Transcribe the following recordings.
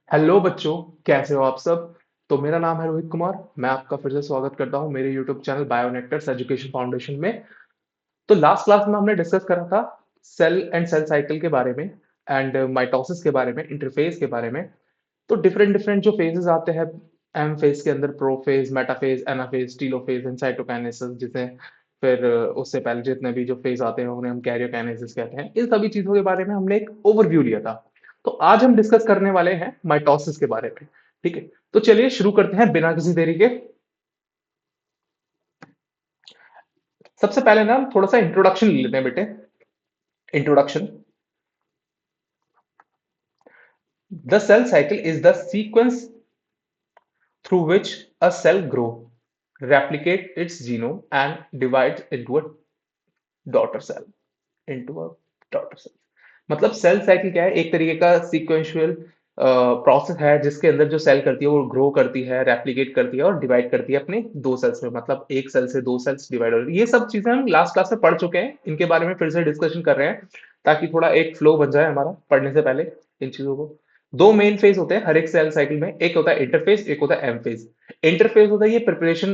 Hello बच्चों, कैसे हो आप सब। तो मेरा नाम है रोहित कुमार। मैं आपका फिर से स्वागत करता हूं मेरे यूट्यूब चैनल बायोनेक्टर्स एजुकेशन फाउंडेशन में। तो लास्ट क्लास में हमने डिस्कस करा था सेल एंड सेल साइकिल के बारे में एंड माइटोसिस के बारे में, इंटरफेज के बारे में। तो डिफरेंट डिफरेंट जो फेजेस आते हैं एम फेज के अंदर, prophase, metaphase, anaphase, telophase and cytokinesis, जिसे फिर उससे पहले जितने भी जो फेज आते हैं उन्हें हम कैरियोकाइनेसिस कहते हैं। इन सभी चीजों के बारे में हमने एक ओवरव्यू लिया था। तो आज हम डिस्कस करने वाले हैं माइटोसिस के बारे में। ठीक है, तो चलिए शुरू करते हैं बिना किसी देरी के। सबसे पहले ना हम थोड़ा सा इंट्रोडक्शन ले लेते हैं बेटे। Introduction. The cell cycle is the sequence through which a cell grow, replicate its genome and divides into a daughter cell, into a daughter cell। मतलब सेल साइकिल क्या है? एक तरीके का सीक्वेंशियल प्रोसेस है जिसके अंदर जो सेल करती है वो ग्रो करती है, रेप्लिकेट करती है और डिवाइड करती है अपने दो सेल्स में। मतलब एक सेल से दो सेल्स डिवाइड हो रही है। ये सब चीजें हम लास्ट क्लास में पढ़ चुके हैं, इनके बारे में फिर से डिस्कशन कर रहे हैं ताकि थोड़ा एक फ्लो बन जाए हमारा पढ़ने से पहले इन चीजों को। दो मेन फेज होते हैं हर एक सेल साइकिल में, एक होता है इंटरफेज, एक होता है एम फेज। इंटरफेज होता है ये प्रिपरेशन,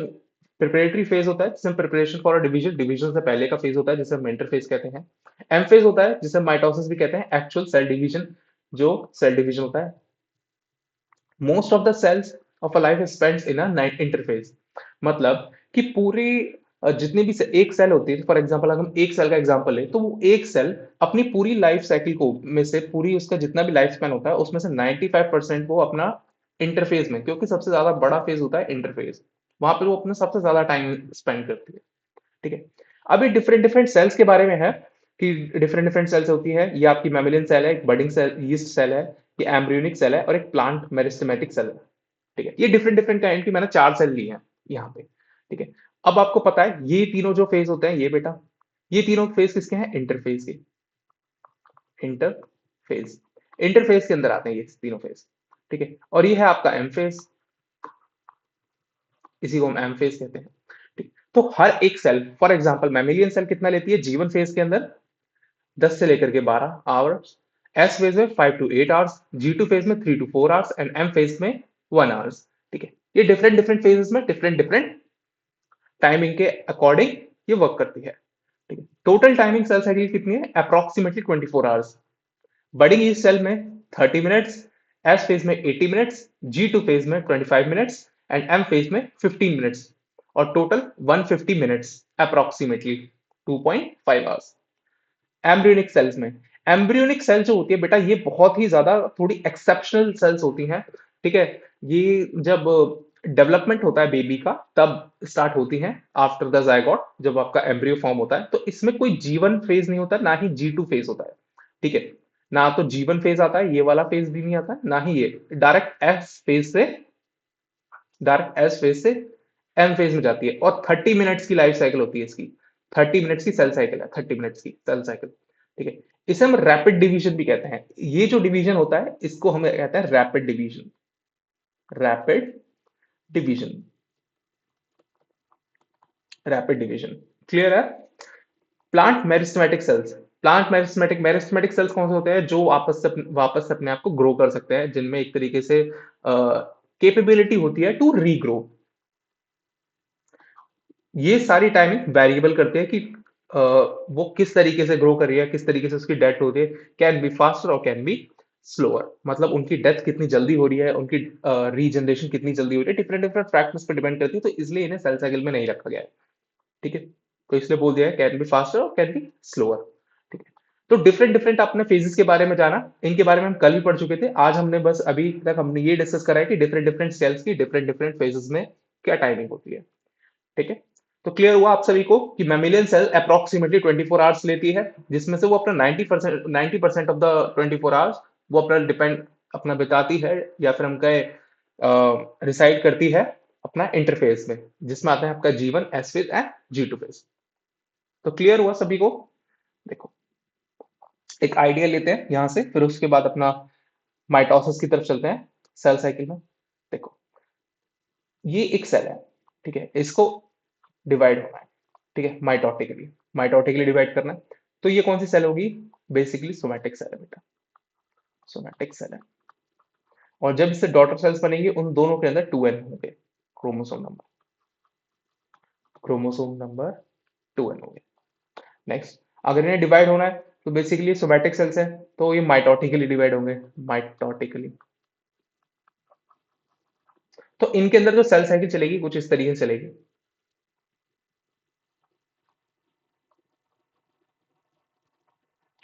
प्रिपरेटरी फेज होता है जिसे हम प्रिपरेशन फॉर डिवीजन, डिवीजन से पहले का फेज होता है जिसे हम इंटरफेज कहते हैं। एम फेज होता है जिसे माइटोसिस भी कहते हैं, एक्चुअल सेल डिवीजन, जो सेल डिवीजन होता है। Most of the cells of a life spends in a interphase. मतलब कि पूरी जितनी भी एक सेल होती है, फॉर एग्जांपल अगर हम एक सेल का एग्जांपल लें तो वो एक सेल अपनी पूरी लाइफ साइकिल को में से, पूरी उसका जितना भी लाइफ स्पैन होता है उसमें से 95% वो अपना इंटरफेस में, क्योंकि सबसे ज्यादा बड़ा फेज होता है इंटरफेस, वहां पर वो अपना सबसे ज्यादा टाइम स्पेंड करती है। ठीक है। अभी डिफरेंट डिफरेंट सेल्स के बारे में है कि डिफरेंट डिफरेंट सेल्स होती है। ये आपकी मैमिलियन सेल है, एक बडिंग सेल यीस्ट सेल है, ये एम्ब्रियोनिक सेल है और एक प्लांट मेरिस्टेमेटिक सेल है। ठीक है, ये डिफरेंट डिफरेंट काइंड की मैंने चार सेल ली हैं यहाँ पे। ठीक है। अब आपको पता है ये तीनों जो फेज होते हैं, ये बेटा, ये तीनों फेज किसके हैं? इंटरफेज के। इंटरफेज, इंटरफेज के अंदर आते हैं ये तीनों फेज। ठीक है, और ये है आपका एम फेज, इसी को हम एम फेज कहते हैं। ठीक। तो हर एक cell, for example mammalian cell कितना लेती है जीवन फेज के अंदर? 10 से लेकर के 12 आवर्स। एस फेज में 5 to 8 hours, G two phase में 3 to 4 hours and M phase में 1 आवर्स। ठीक है, ये डिफरेंट डिफरेंट फेजेस में डिफरेंट डिफरेंट टाइमिंग के अकॉर्डिंग ये वर्क करती है। ठीक है, टोटल टाइमिंग सेल साइकिल कितनी है? Approximately 24 hours. Budding each cell में 30 मिनट्स, एस फेज में 80 मिनट्स, जी टू फेज में 25 मिनट्स एंड एम फेज में 15 मिनट्स, और total 150 minutes, approximately 2.5 hours. Embryonic cells में, एम्ब्रियोनिक सेल जो होती है बेटा, ये बहुत ही ज्यादा थोड़ी एक्सेप्शनल सेल्स होती हैं। ठीक है, ये जब डेवलपमेंट होता है बेबी का तब स्टार्ट होती हैं, आफ्टर द जायगोट, जब आपका एम्ब्रियो फॉर्म होता है। तो इसमें कोई जीवन फेज नहीं होता, ना ही जी टू फेज होता है। ठीक है, ना तो जीवन फेज आता है, ये वाला फेज भी नहीं आता है, ना ही ये डायरेक्ट एस फेज से, डायरेक्ट एस फेज से एम फेज में जाती है। और 30 मिनट्स की लाइफ साइकिल होती है इसकी। 30 मिनट्स की सेल साइकिल है, 30 मिनट्स की सेल साइकिल। ठीक है, इसे हम रैपिड डिवीजन भी कहते हैं। ये जो डिवीजन होता है इसको हम कहते हैं rapid division. Rapid division, rapid division. Clear है? Plant meristematic cells, plant meristematic, meristematic cells कौन से होते हैं? जो आपस से वापस से अपने आप को ग्रो कर सकते हैं, जिनमें एक तरीके से कैपेबिलिटी होती है टू रीग्रो। ये सारी टाइमिंग वेरिएबल करते हैं कि वो किस तरीके से ग्रो कर रही है, किस तरीके से उसकी डेथ होती है। कैन बी फास्टर और कैन बी स्लोअर, मतलब उनकी डेथ कितनी जल्दी हो रही है, उनकी रीजनरेशन कितनी जल्दी हो रही है, डिफरेंट डिफरेंट फैक्टर्स पर डिपेंड करती है। तो इसलिए इन्हें सेल साइकिल में नहीं रखा गया है। ठीक है, तो इसलिए बोल दिया है कैन बी फास्टर और कैन बी स्लोअर। ठीक है, तो डिफरेंट डिफरेंट आपने फेजेस के बारे में जाना, इनके बारे में हम कल भी पढ़ चुके थे। आज हमने बस अभी तक हमने ये डिस्कस करा है कि डिफरेंट डिफरेंट सेल्स की डिफरेंट डिफरेंट फेजेस में क्या टाइमिंग होती है। ठीक है, तो क्लियर हुआ आप सभी को कि मैमिलियन सेल अप्रोक्सीमेटली 24 आवर्स लेती है, जिसमें से वो अपना 90%, 90% ऑफ द 24 आवर्स वो अपना डिपेंड अपना बिताती है, या फिर हम कहे रिसाइड करती है अपना इंटरफेस में, जिसमें आता है आपका जीवन, S phase and G two phase. तो क्लियर हुआ सभी को? देखो, एक आइडिया लेते हैं यहां से, फिर उसके बाद अपना माइटोसिस की तरफ चलते हैं सेल साइकिल में। देखो, ये एक सेल है। ठीक है, इसको डिवाइड होना है। ठीक है, माइटोटिकली, माइटोटिकली डिवाइड करना है। तो ये कौन सी सेल होगी? बेसिकली सोमैटिक सेल है बेटा, सोमैटिक सेल है। और जब इससे डॉटर सेल्स बनेंगे उन दोनों के अंदर 2n होंगे, क्रोमोसोम नंबर 2n होंगे। नेक्स्ट, अगर इन्हें डिवाइड होना है तो बेसिकली सोमैटिक सेल्स है, तो ये माइटोटिकली डिवाइड होंगे, माइटोटिकली। तो इनके अंदर जो सेल साइकिल चलेगी कुछ इस तरीके से चलेगी।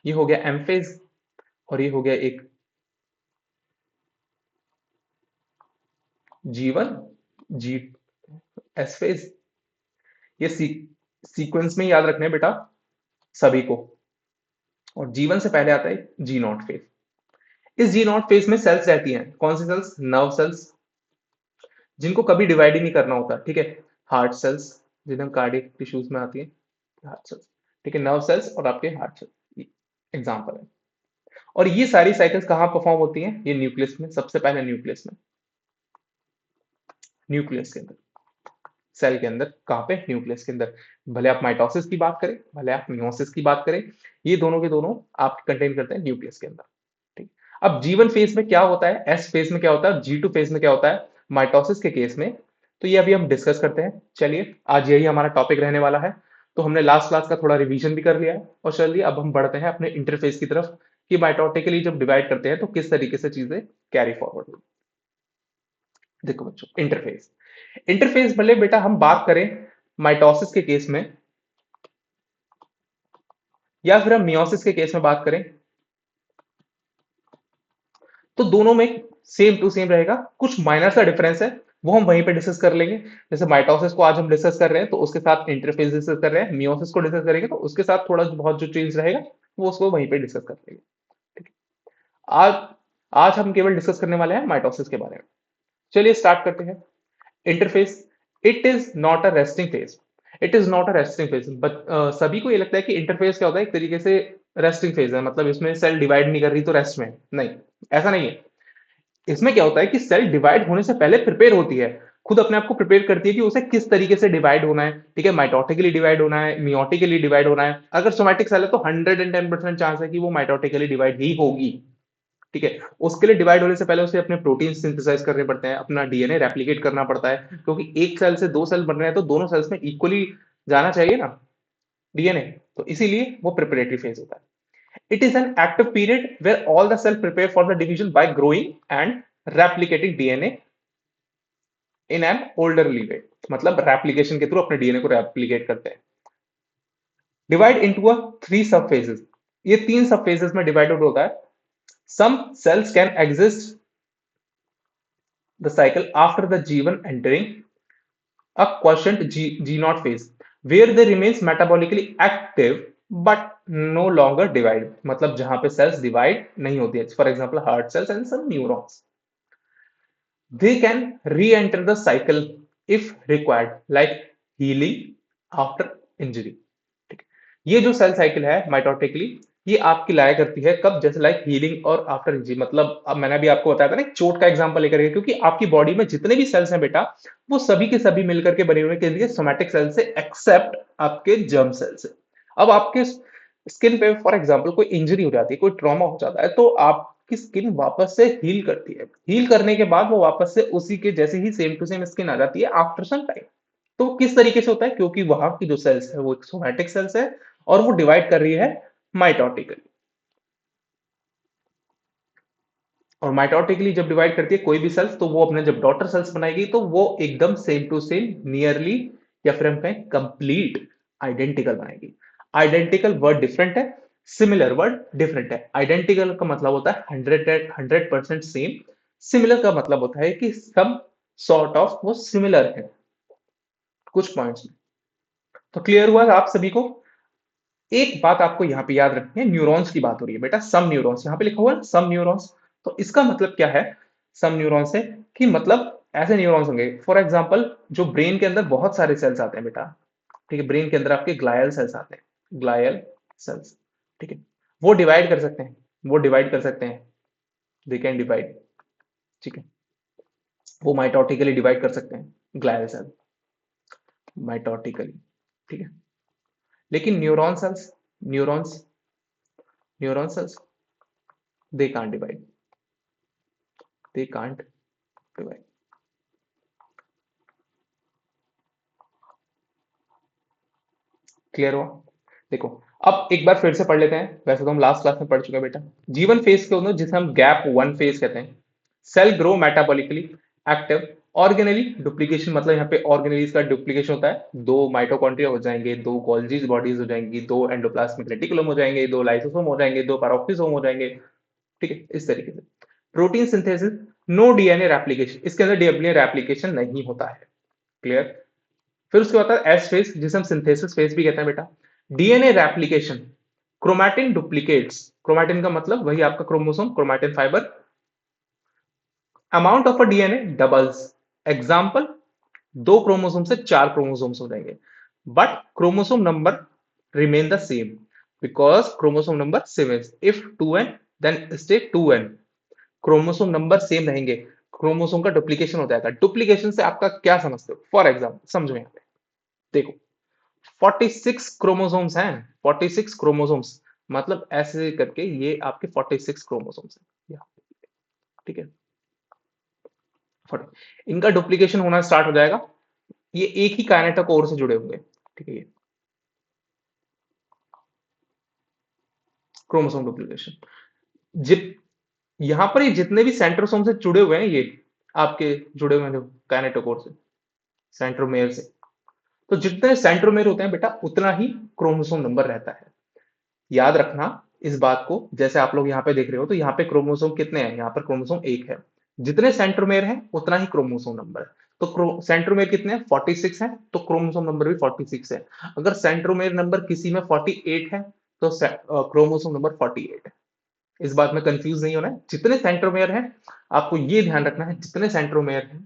ये हो गया एम फेज और ये हो गया एक G1 जी एस फेज। ये सीक्वेंस में याद रखना है बेटा सभी को। और G1 से पहले आता है जी नॉट फेज। इस जी नॉट फेज में सेल्स रहती हैं, कौन सी सेल्स? नर्व सेल्स, जिनको कभी डिवाइड ही नहीं करना होता, ठीक है। हार्ट सेल्स, जिन्हें कार्डियक टिश्यूज में आती है, हार्ट सेल्स, ठीक है। नर्व सेल्स और आपके हार्ट सेल्स एग्जाम्पल है। और ये सारी साइकिल्स कहाँ परफॉर्म होती हैं? ये न्यूक्लियस में, सबसे पहले न्यूक्लियस में, न्यूक्लियस के अंदर, सेल के अंदर। कहाँ पे? न्यूक्लियस के अंदर। भले आप माइटोसिस की बात करें, भले आप मियोसिस की बात करें, ये दोनों के दोनों आप कंटेन करते हैं न्यूक्लियस के अंदर, ठीक। अब G1 फेज में क्या होता है, एस फेज में क्या होता है, G2 फेज में क्या होता है माइटोसिस के केस में, तो ये अभी हम डिस्कस करते हैं। चलिए, आज यही हमारा टॉपिक रहने वाला है। तो हमने लास्ट क्लास का थोड़ा रिवीजन भी कर लिया है, और चलिए अब हम बढ़ते हैं अपने इंटरफेस की तरफ कि माइटोटिकली जब डिवाइड करते हैं तो किस तरीके से चीजें कैरी फॉरवर्ड होती। देखो बच्चों, इंटरफेस, इंटरफेस भले बेटा हम बात करें माइटोसिस के केस में या फिर हम मियोसिस के केस में बात करें, तो दोनों में सेम टू सेम रहेगा। कुछ माइनर सा डिफरेंस है, वो हम वहीं पे डिस्कस कर लेंगे। जैसे माइटोसिस को आज हम डिस्कस कर रहे हैं तो उसके साथ इंटरफेस डिस्कस कर रहे हैं, मियोसिस को डिस्कस करेंगे तो उसके साथ थोड़ा बहुत जो चेंज रहेगा वो उसको वहीं पे डिस्कस कर लेंगे, ठीक है। आज आज हम केवल डिस्कस करने वाले हैं माइटोसिस के बारे में। चलिए स्टार्ट करते हैं। Interface, it is not a resting phase, it is not a resting phase. But सभी को ये लगता है कि इंटरफेस क्या होता है, एक तरीके से रेस्टिंग फेज है, मतलब इसमें सेल डिवाइड नहीं कर रही तो रेस्ट में है। नहीं, ऐसा नहीं है। इसमें क्या होता है कि सेल डिवाइड होने से पहले प्रिपेयर होती है, खुद अपने आप को प्रिपेयर करती है कि उसे किस तरीके से डिवाइड होना है, ठीक है। माइटोटिकली डिवाइड होना है, मियोटिकली डिवाइड होना है। अगर सोमैटिक सेल है तो 110% चांस है कि वो माइटोटिकली डिवाइड ही होगी, ठीक है। उसके लिए डिवाइड होने से पहले उसे अपने प्रोटीन सिंथेसाइज करने पड़ते हैं, अपना डीएनए रेप्लिकेट करना पड़ता है, क्योंकि एक सेल से दो सेल बन रहे हैं तो दोनों सेल्स में इक्वली जाना चाहिए ना डीएनए। तो इसीलिए वो प्रिपरेटरी फेज होता है। It is an active period where all the cell prepare for the division by growing and replicating DNA in an orderly way। मतलब replication के थ्रू अपने डीएनए को रेप्लिकेट करते हैं। Divide into a three sub phases, ये तीन sub phases में divided होता है। Some cells can exist the cycle after the G1 entering a quotient G naught phase where they remains metabolically active but no longer divide। मतलब जहां पे sales divide नहीं होती है, for example heart cells and some neurons, they can re-enter the cycle if required, like healing after injury, ठीक है। ये जो सेल साइकिल है माइटोटिकली, ये आपकी लाया करती है कब? जैसे लाइक हीलिंग और आफ्टर इंजरी। मतलब अब मैंने अभी आपको बताया था ना, एक चोट का एग्जांपल लेकर के, क्योंकि आपकी बॉडी में जितने भी सेल्स हैं बेटा, वो सभी के सभी मिलकर के बने हुए के लिए सोमैटिक सेल से, एक्सेप्ट आपके जर्म सेल से। अब आपके स्किन पे फॉर एग्जांपल कोई इंजरी हो जाती है, कोई ट्रॉमा हो जाता है, तो आपकी स्किन वापस से हील करती है। हील करने के बाद वो वापस से उसी के जैसे ही सेम टू सेम स्किन आ जाती है आफ्टर सम टाइम। तो किस तरीके से होता है? क्योंकि वहां की जो सेल्स है वो एक सोमैटिक सेल्स है और वो डिवाइड कर रही है माइटोटिकली। और माइटोटिकली जब डिवाइड करती है कोई भी सेल्स, तो वो अपने जब डॉटर सेल्स बनाएगी तो वो एकदम सेम टू सेम, नियरली, या फिर हम कहें कंप्लीट आइडेंटिकल बनाएगी। आइडेंटिकल वर्ड डिफरेंट है, सिमिलर वर्ड डिफरेंट है। आइडेंटिकल का मतलब होता है 100% सेम, सिमिलर का मतलब होता है कि सम सॉर्ट ऑफ वो सिमिलर है कुछ पॉइंट्स में। तो क्लियर हुआ आप सभी को? एक बात आपको यहाँ पे याद रखनी है, न्यूरॉन्स की बात हो रही है बेटा, सम न्यूरॉन्स, यहाँ पे लिखा हुआ है सम न्यूरॉन्स। तो इसका मतलब क्या है सम न्यूरॉन्स से? कि मतलब ऐसे न्यूरॉन्स होंगे, फॉर एग्जांपल जो ब्रेन के अंदर बहुत सारे सेल्स आते हैं बेटा, ठीक है। ब्रेन के अंदर आपके ग्लायल सेल्स आते हैं, ग्लायल सेल्स, ठीक है। वो डिवाइड कर सकते हैं, वो डिवाइड कर सकते हैं, दे कैन डिवाइड, ठीक है। वो माइटोटिकली डिवाइड कर सकते हैं ग्लायल सेल, माइटोटिकली, ठीक है। लेकिन neuron cells, neurons, neuron cells, they can't divide, they can't divide. Clear हुआ? देखो, अब एक बार फिर से पढ़ लेते हैं, वैसे तो हम लास्ट क्लास में पढ़ चुके हैं बेटा। जीवन फेज के होते हैं जिसे हम गैप वन फेज कहते हैं। Cell grow metabolically active, organelle duplication, मतलब यहाँ पे ऑर्गेनलीज का डुप्लीकेशन होता है, दो माइटोकॉन्ड्रिया हो जाएंगे, दो गोल्जी बॉडीज हो जाएंगी, दो एंडोप्लाज्मिक रेटिकुलम हो जाएंगे, दो लाइसोसोम हो जाएंगे, दो पैरोक्सिसोम हो जाएंगे। ठीक है, इस तरीके से protein synthesis, no DNA replication, इसके अंदर डीएनए रेप्लिकेशन नहीं होता है। क्लियर? फिर उसके बाद एस फेज जिसे हम सिंथेसिस फेज भी कहते हैं बेटा। DNA replication, chromatin duplicates, chromatin का मतलब वही आपका chromosome, chromatin fibre, amount of a DNA doubles. Example, दो क्रोमोसोम से चार क्रोमोसोम्स हो जाएंगे, but chromosome number remain the same, because chromosome number same is if 2n then stay 2n, chromosome number same रहेंगे, क्रोमोसोम का duplication हो जाएगा। Duplication से आपका क्या समझते हो? फॉर एग्जाम्पल समझो, यहाँ पे देखो 46 क्रोमोसोम्स हैं, 46 क्रोमोसोम्स, मतलब ऐसे करके ये आपके 46 क्रोमोसोम्स हैं। ठीक है, 40, इनका डुप्लीकेशन होना स्टार्ट हो जाएगा, ये एक ही काइनेटोकोर से जुड़े होंगे। ठीक है, ये क्रोमोसोम डुप्लीकेशन, जित यहां पर ये जितने भी सेंट्रोसोम से जुड़े हुए हैं, ये आपके जुड़े हुए हैं जो काइनेटोकोर से, सेंट्रोमेयर से, तो जितने सेंट्रोमेयर होते हैं बेटा उतना ही क्रोमोसोम नंबर रहता है। याद रखना इस बात को, जैसे आप लोग यहाँ पे देख रहे हो तो यहाँ पे क्रोमोसोम कितने हैं, यहाँ पर क्रोमोसोम एक है, जितने सेंट्रोमेयर है उतना ही क्रोमोसोम नंबर है। तो सेंट्रोमेयर कितने हैं? 46 है, तो क्रोमोसोम नंबर भी 46 है। अगर सेंट्रोमेयर नंबर किसी में 48 है तो क्रोमोसोम नंबर 48 है। इस बात में कंफ्यूज नहीं होना है, जितने सेंट्रोमेयर है आपको ये ध्यान रखना है, जितने सेंट्रोमेयर है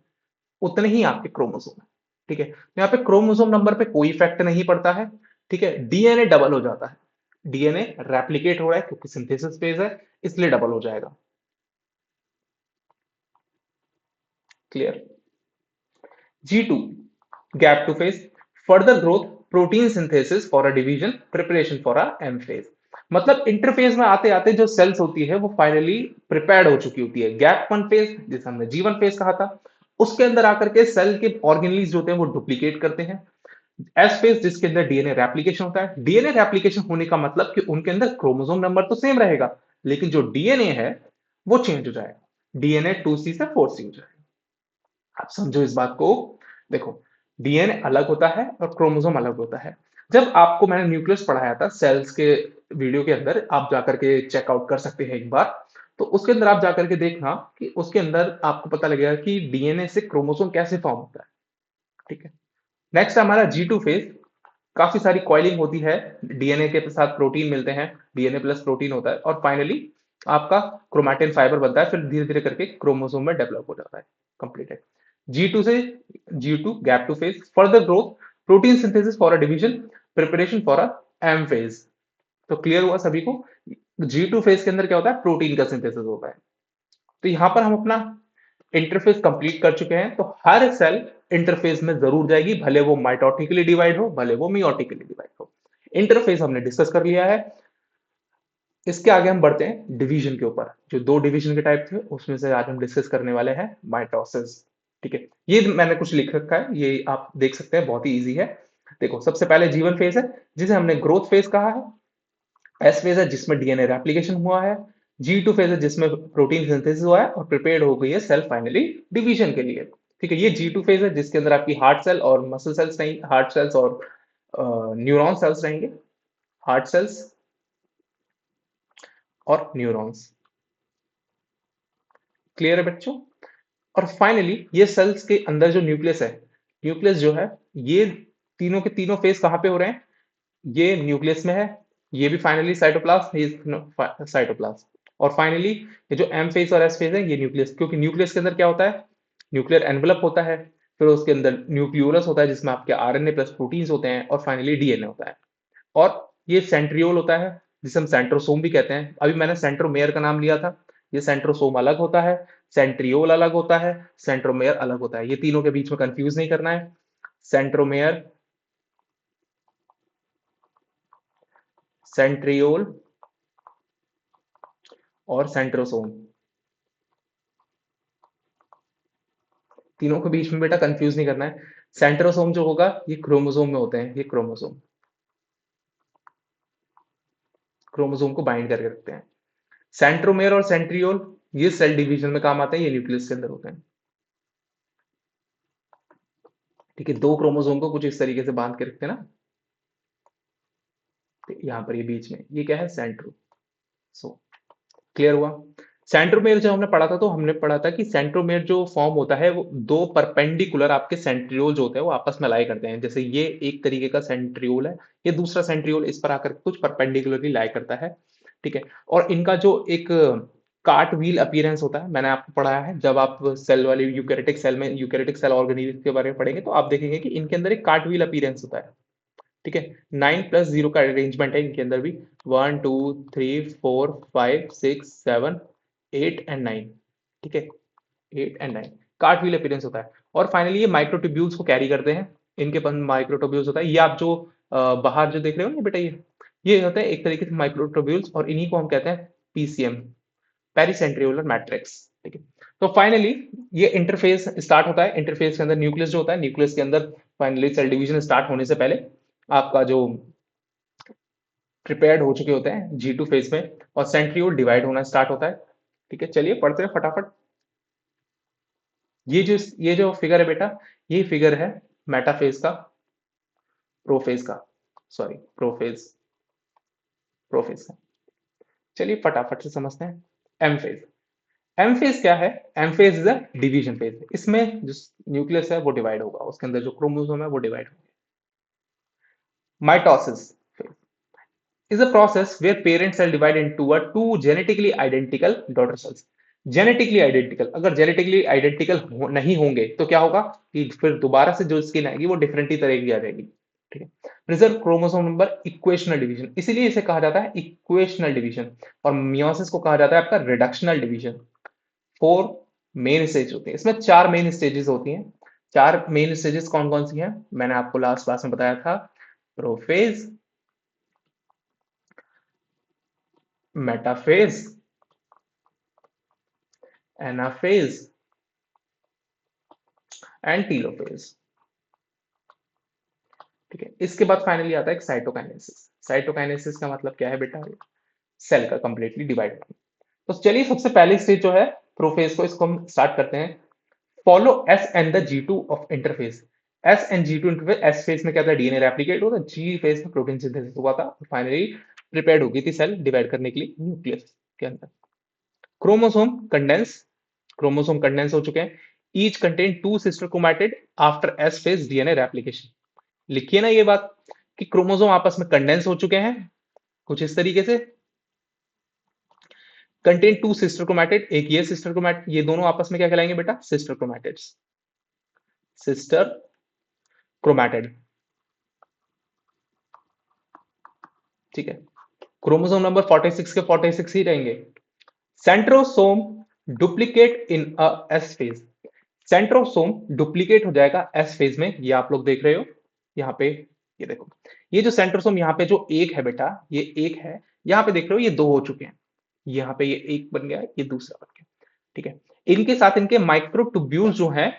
उतने ही आपके क्रोमोसोम है। ठीक है, तो यहाँ पे क्रोमोसोम नंबर पे कोई इफेक्ट नहीं पड़ता है। ठीक है, डीएनए डबल हो जाता है, डीएनए रेप्लिकेट हो रहा है क्योंकि सिंथेसिस फेज है, इसलिए डबल हो जाएगा। Clear? G2 gap to phase, further growth, protein synthesis for a division, preparation for a M phase। मतलब इंटरफेज में आते आते जो सेल्स होती है वो फाइनली प्रिपेयर्ड हो चुकी होती है। गैप वन फेज जिसे हमने जीवन फेज कहा था, उसके अंदर आकर के सेल के ऑर्गेनलीज जो होते हैं वो डुप्लीकेट करते हैं। एस फेज जिसके अंदर डीएनए रेप्लिकेशन होता है। डीएनए रेप्लिकेशन होने का मतलब कि उनके अंदर क्रोमोसोम नंबर तो सेम रहेगा, लेकिन जो डीएनए है वो चेंज हो जाएगा, डीएनए 2C से 4C हो जाएगा। आप समझो इस बात को। देखो, डीएनए अलग होता है और क्रोमोसोम अलग होता है। जब आपको मैंने न्यूक्लियस पढ़ाया था सेल्स के वीडियो के अंदर, आप जाकर के चेकआउट कर सकते हैं एक बार, तो उसके अंदर आप जाकर के देखना कि उसके अंदर आपको पता लगेगा कि डीएनए से क्रोमोसोम कैसे फॉर्म होता है। ठीक है, नेक्स्ट हमारा G2 फेज, काफी सारी कॉइलिंग होती है, डीएनए के साथ प्रोटीन मिलते हैं, डीएनए प्लस प्रोटीन होता है, और फाइनली आपका क्रोमैटिन फाइबर बनता है, फिर धीरे धीरे करके क्रोमोसोम में डेवलप हो जाता है। कंप्लीटेड। G2 से G2 gap two phase, further growth, protein synthesis for a division, preparation for a M phase. तो क्लियर हुआ सभी को? G2 फेज के अंदर क्या होता है? प्रोटीन का सिंथेसिस होता है। तो यहां पर हम अपना इंटरफेस कंप्लीट कर चुके हैं, तो हर सेल इंटरफेस में जरूर जाएगी, भले वो माइटोटिकली डिवाइड हो, भले वो मियोटिकली डिवाइड हो। इंटरफेस हमने डिस्कस कर लिया है। इसके आगे हम बढ़ते हैं डिवीजन के ऊपर। जो दो डिवीजन के टाइप थे उसमें से आज हम डिस्कस करने वाले हैं माइटोसिस। ठीक है, ये मैंने कुछ लिख रखा है, ये आप देख सकते हैं, बहुत ही इजी है। देखो, सबसे पहले जीवन फेज है जिसे हमने ग्रोथ फेज कहा है। एस फेज है जिसमें डीएनए रेप्लिकेशन हुआ है। G2 फेज है जिसमें प्रोटीन सिंथेसिस हुआ है और प्रिपेयर्ड हो गई है सेल फाइनली डिवीजन के लिए। ठीक है, ये G2 फेज है जिसके अंदर आपकी हार्ट सेल और मसल सेल्स नहीं, हार्ट सेल्स और न्यूरॉन सेल्स रहेंगे, हार्ट सेल्स और न्यूरॉन्स। क्लियर है बच्चों? और फाइनली ये सेल्स के अंदर जो न्यूक्लियस है, न्यूक्लियस जो है, ये तीनों के तीनों फेज कहां पे हो रहे हैं? ये न्यूक्लियस में है, ये भी फाइनली साइटोप्लाज्म, ये साइटोप्लाज्म, और फाइनली ये जो एम फेज और एस फेज है ये न्यूक्लियस, क्योंकि न्यूक्लियस के अंदर क्या होता है? न्यूक्लियर एनवलप होता है, फिर उसके अंदर न्यूक्लियोलस होता है जिसमें आपके आरएनए प्लस प्रोटीन्स होते हैं, और फाइनली डीएनए होता है। और ये सेंट्रियोल होता है जिसे हम सेंट्रोसोम भी कहते हैं। अभी मैंने सेंट्रोमेयर का नाम लिया था, ये सेंट्रोसोम अलग होता है, सेंट्रियोल अलग होता है, सेंट्रोमेयर अलग होता है, ये तीनों के बीच में कंफ्यूज नहीं करना है। सेंट्रोमेयर, सेंट्रियोल और सेंट्रोसोम। तीनों के बीच में बेटा कंफ्यूज नहीं करना है। सेंट्रोसोम जो होगा ये क्रोमोसोम में होते हैं, ये क्रोमोसोम क्रोमोसोम को बाइंड करके रखते हैं। सेंट्रोमेयर और सेंट्रियोल ये सेल डिवीजन में काम आते हैं, ये न्यूक्लियस के अंदर होते हैं। ठीक है, दो क्रोमोसोम को कुछ इस तरीके से बांध के रखते हैं ना, तो यहाँ पर ये बीच में ये क्या है, सेंट्रोसोम। क्लियर हुआ। सेंट्रोमेयर जब हमने पढ़ा था तो हमने पढ़ा था कि सेंट्रोमेयर जो फॉर्म होता है वो दो परपेंडिकुलर आपके सेंट्रियोल जो होते हैं वो आपस में लाई करते हैं। जैसे ये एक तरीके का सेंट्रियोल है, ये दूसरा सेंट्रियोल इस पर आकर कुछ परपेंडिकुलरली लाई करता है। ठीक है, और इनका जो एक कार्ट व्हील अपीयरेंस होता है, मैंने आपको पढ़ाया है जब आप सेल वाली यूकेरियोटिक सेल में यूकेरियोटिक सेल ऑर्गेनिज्म के बारे में पढ़ेंगे तो आप देखेंगे कि इनके अंदर एक कार्ट व्हील अपीयरेंस होता है। ठीक है, 9+0 का अरेंजमेंट है इनके अंदर भी, 1 2 3 4 5 6 7 8 एंड 9। ठीक है, 8 एंड 9 कार्ट व्हील अपीयरेंस होता है। और फाइनली ये माइक्रोट्यूब्यूल्स को कैरी करते हैं, इनके पास माइक्रोट्यूब्यूल्स होता है। ये आप जो बाहर जो देख रहे हो ना बेटा, ये होता है एक तरीके से माइक्रोट्यूब्यूल्स, और इन्हीं को हम कहते हैं पीसीएम, पेरिसेंट्रियोलर मैट्रिक्स। ठीक है, तो फाइनली ये इंटरफेस स्टार्ट होता है। इंटरफेस के अंदर न्यूक्लियस जो होता है, न्यूक्लियस के अंदर फाइनली सेल डिवीजन स्टार्ट होने से पहले आपका जो प्रिपेयर्ड हो चुके होते हैं G2 फेज में, और सेंट्रियोल डिवाइड होना स्टार्ट होता है। ठीक है, चलिए पढ़ते हैं फटाफट। ये जो फिगर है बेटा, ये फिगर है मेटाफेज का, प्रोफेज का, सॉरी प्रोफेज का। चलिए फटाफट से समझते हैं। M phase. एम फेज क्या है? M phase is a division phase. इसमें जो न्यूक्लियस है वो डिवाइड होगा, उसके अंदर जो क्रोमोसोम है वो डिवाइड होगा। Mitosis is a process where parent cell divide into a two genetically identical daughter cells. Genetically identical, अगर जेनेटिकली आइडेंटिकल नहीं होंगे तो क्या होगा कि फिर दोबारा से जो स्किन आएगी वो डिफरेंट ही तरह की आ जाएगी। ठीक है, reserve chromosome number equational division, इसीलिए इसे कहा जाता है इक्वेशनल डिवीजन। और मियोसिस को कहा जाता है आपका रिडक्शनल डिवीजन। 4 मेन स्टेज होती है इसमें, 4 मेन स्टेजेस होती हैं। 4 मेन स्टेजेस कौन कौन सी हैं मैंने आपको लास्ट क्लास में बताया था। Prophase, metaphase, anaphase and telophase. ठीक है, इसके बाद फाइनली आता है साइटोकाइनेसिस। साइटोकाइनेसिस का मतलब क्या है बेटा? सेल का कंप्लीटली डिवाइड होना। तो चलिए सबसे पहली स्टेज जो है प्रोफेज को, इसको हम स्टार्ट करते हैं। Follow S and the G2 of interphase. S and G2 interphase. S phase में क्या था? डीएनए रेप्लिकेट हुआ था, जी फेज में प्रोटीन सिंथेसिस हुआ था, फाइनली प्रिपेयर्ड हो गई थी सेल डिवाइड करने के लिए न्यूक्लियस के अंदर। क्रोमोसोम कंडेंस, क्रोमोसोम कंडेंस हो चुके हैं। Each contain 2 sister chromatid after S phase DNA replication. लिखिए ना ये बात कि क्रोमोसोम आपस में कंडेंस हो चुके हैं कुछ इस तरीके से। कंटेन 2 सिस्टर क्रोमैटिड, एक ये सिस्टर क्रोमैटिड, ये दोनों आपस में क्या कहलाएंगे बेटा? Sister chromatids, sister chromatid. ठीक है, क्रोमोसोम नंबर 46 के 46 ही रहेंगे। सेंट्रोसोम डुप्लीकेट इन अ एस फेज। सेंट्रोसोम डुप्लीकेट हो जाएगा एस फेज में, ये आप लोग देख रहे हो यहाँ पे। ये देखो, ये जो सेंट्रोसोम यहाँ पे जो एक है बेटा, ये एक है, यहाँ पे देख रहे हो ये दो हो चुके हैं। यहाँ पे ये एक बन गया, ये दूसरा बन गया। ठीक है, इनके साथ इनके माइक्रोट्यूब्यूल जो है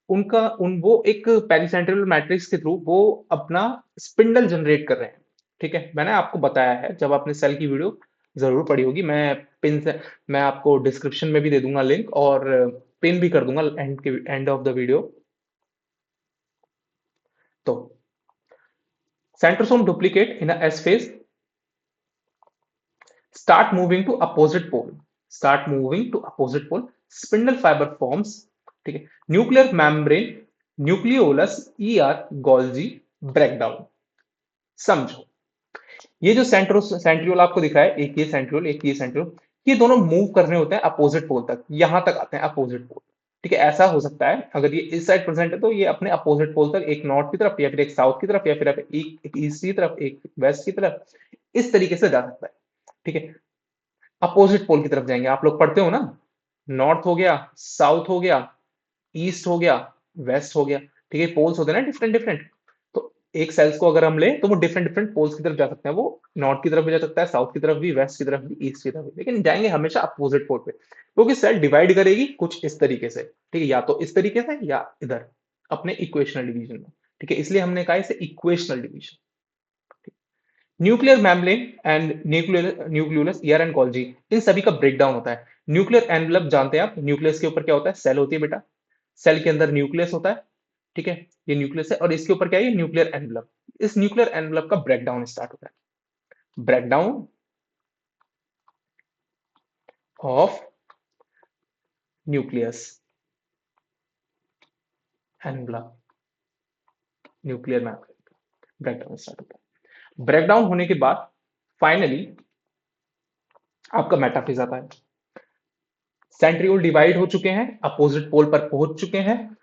उनका वो एक पेरिसेंट्रियल मैट्रिक्स के थ्रू वो अपना स्पिंडल जनरेट कर रहे हैं। ठीक है, मैंने आपको बताया है जब आपने सेल की वीडियो जरूर पढ़ी होगी, मैं आपको डिस्क्रिप्शन में भी दे दूंगा लिंक, और पिन भी कर दूंगा एंड ऑफ द वीडियो। तो centrosome duplicate in a S phase, start moving to opposite pole, start moving to opposite pole, spindle fiber forms। ठीक है, nuclear membrane, nucleolus, ER, Golgi breakdown. समझो, ये जो सेंट्रियोल आपको दिख रहा है, एक ये सेंट्रियोल एक ये सेंट्रियोल, ये दोनों मूव करने होते हैं अपोजिट पोल तक, यहां तक आते हैं अपोजिट पोल। ठीक है, ऐसा हो सकता है अगर ये इस साइड प्रेजेंट है तो ये अपने अपोजिट पोल तक, एक नॉर्थ की तरफ या फिर एक साउथ की तरफ या फिर एक ईस्ट की तरफ एक वेस्ट की तरफ, इस तरीके से जा सकता है। ठीक है, अपोजिट पोल की तरफ जाएंगे, आप लोग पढ़ते हो ना, नॉर्थ हो गया, साउथ हो गया, ईस्ट हो गया, वेस्ट हो गया। ठीक है, पोल्स होते हैं ना डिफरेंट डिफरेंट, तो एक सेल्स को अगर हम लें तो वो डिफरेंट डिफरेंट पोल्स की तरफ जा सकते हैं, वो नॉर्थ की तरफ भी जा सकता है, साउथ की तरफ भी, वेस्ट की तरफ भी, ईस्ट की तरफ भी, लेकिन जाएंगे हमेशा अपोजिट पोल पे, क्योंकि सेल डिवाइड करेगी कुछ इस तरीके से, ठीक है, या तो इस तरीके से या इधर अपने इक्वेशनल डिवीजन में, ठीक है, इसलिए हमने कहा इसे equational division. Nuclear membrane and nucleolus, ER and Golgi, इन सभी का ब्रेकडाउन होता है। न्यूक्लियर एनवलप जानते हैं आप, न्यूक्लियस के ऊपर क्या होता है, सेल होती है बेटा, सेल के अंदर न्यूक्लियस होता है, ठीक है, ये न्यूक्लियस है, और इसके ऊपर क्या है, ये न्यूक्लियर एनवलप। इस न्यूक्लियर एनवलप का ब्रेकडाउन स्टार्ट होता है, breakdown of nucleus envelope, nuclear membrane breakdown start होता है। ब्रेकडाउन होने के बाद फाइनली आपका मेटाफेज आता है। सेंट्रियोल डिवाइड हो चुके हैं, अपोजिट पोल पर पहुंच चुके हैं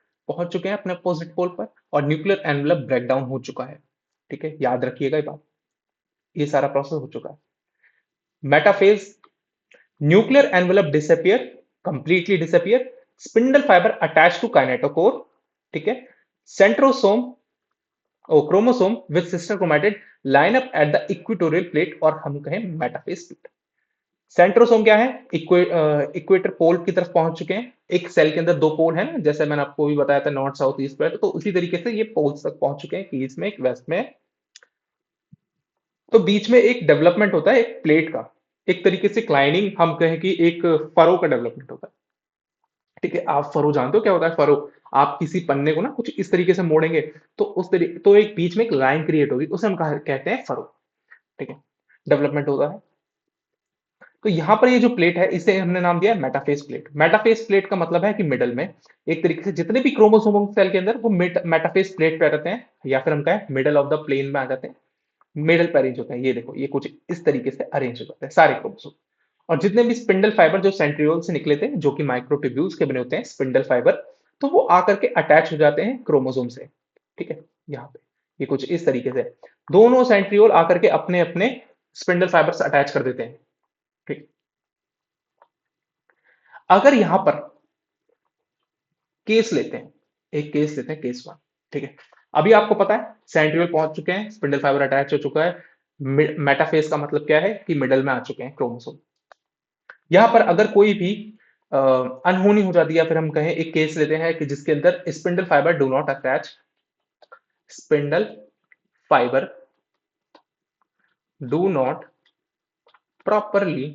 अपने अपोजिट पोल पर, और न्यूक्लियर एनवलप ब्रेकडाउन हो चुका है, ठीक है, याद रखिएगा ये बात, ये सारा प्रोसेस हो चुका है। Metaphase, nuclear envelope disappear, completely disappear, spindle fibre attach to kinetochore, ठीक है, सेंट्रोसोम ओ chromosome with sister chromatid line up at the equatorial plate, और हम कहें मेटाफेज प्लेट। सेंट्रोसोम क्या है, इक्वेटर पोल की तरफ पहुंच चुके हैं, एक सेल के अंदर दो पोल है ना, जैसे मैंने आपको भी बताया था नॉर्थ साउथ ईस्ट वेस्ट, तो उसी तरीके से ये पोल्स तक पहुंच चुके हैं, एक ईस्ट में एक वेस्ट में। तो बीच में एक डेवलपमेंट होता है एक प्लेट का, एक तरीके से क्लाइनिंग, हम कहें कि एक फरो का डेवलपमेंट होता है, ठीक है, आप फरो जानते हो क्या होता है फरो, आप किसी पन्ने को ना कुछ इस तरीके से मोड़ेंगे, तो उस तरीके तो एक बीच में एक लाइन क्रिएट होगी, उसे हम कहते हैं फरो, ठीक है, डेवलपमेंट होता है। तो यहां पर ये जो प्लेट है इसे हमने नाम दिया है मेटाफेज प्लेट। मेटाफेज प्लेट का मतलब है कि मिडल में एक तरीके से जितने भी क्रोमोसोम सेल के अंदर वो मेटाफेज प्लेट पे रहते हैं, या फिर हम कहें मिडल ऑफ द प्लेन में आ जाते हैं, मिडल पे अरेंज होते हैं, ये देखो ये कुछ इस तरीके से अरेंज हो जाते हैं सारे क्रोमोसोम। और जितने भी स्पिंडल फाइबर जो सेंट्रियोल से निकले थे, जो कि माइक्रोट्यूब्यूल्स के बने होते हैं स्पिंडल फाइबर, तो वो आकर के अटैच हो जाते हैं क्रोमोसोम से, ठीक है, यहाँ पे ये कुछ इस तरीके से दोनों सेंट्रियोल आकर के अपने अपने स्पिंडल फाइबर से अटैच कर देते हैं, ठीक। अगर यहां पर केस लेते हैं, एक केस लेते हैं, केस वन, ठीक है, अभी आपको पता है सेंट्रियोल पहुंच चुके हैं, स्पिंडल फाइबर अटैच हो चुका है, मेटाफेज का मतलब क्या है कि मिडल में आ चुके हैं क्रोमोसोम। यहां पर अगर कोई भी अनहोनी हो जाती है, या फिर हम कहें एक केस लेते हैं कि जिसके अंदर spindle fibre do not attach, spindle fibre do not properly